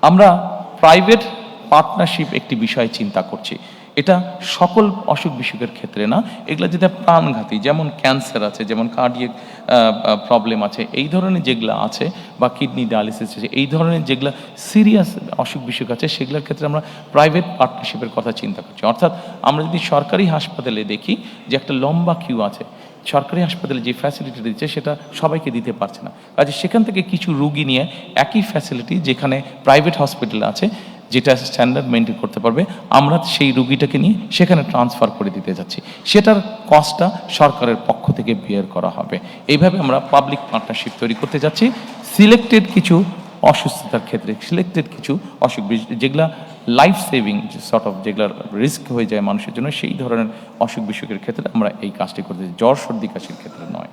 আমরা private partnership একটি বিষয় চিন্তা করছি। এটা সকল অসুখ বিসুখের ক্ষেত্রে না, এগুলো যেটা প্রাণঘাতী, যেমন ক্যান্সার আছে, যেমন কার্ডিয়াক প্রবলেম আছে, এই ধরনের যেগুলো আছে, বা কিডনি ডায়ালিসিস আছে, এই ধরনের যেগুলো সিরিয়াস অসুখ বিসুখ আছে, সেগুলোর ক্ষেত্রে আমরা প্রাইভেট পার্টনারশিপের কথা চিন্তা করছি। অর্থাৎ আমরা যদি সরকারি হাসপাতালে দেখি যে একটা লম্বা কিউ আছে, সরকারি হাসপাতালে যে ফ্যাসিলিটি দিচ্ছে সেটা সবাইকে দিতে পারছে না, কাজে সেখান থেকে কিছু রুগী নিয়ে একই ফ্যাসিলিটি যেখানে প্রাইভেট হসপিটাল আছে, যেটা স্ট্যান্ডার্ড মেনটেন করতে পারবে, আমরা সেই রুগীটাকে নিয়ে সেখানে ট্রান্সফার করে দিতে যাচ্ছি। সেটার কস্টটা সরকারের পক্ষ থেকে বিয়ার করা হবে। এইভাবে আমরা পাবলিক পার্টনারশিপ তৈরি করতে যাচ্ছি সিলেক্টেড কিছু অসুস্থতার ক্ষেত্রে, সিলেক্টেড কিছু অসুখ যেগুলা লাইফ সেভিং সর্ট অফ, যেগুলো রিস্ক হয়ে যায় মানুষের জন্য, সেই ধরনের অসুখ বিসুখের ক্ষেত্রে আমরা এই কাজটি করতে, জ্বর সর্দি কাশির ক্ষেত্রে নয়।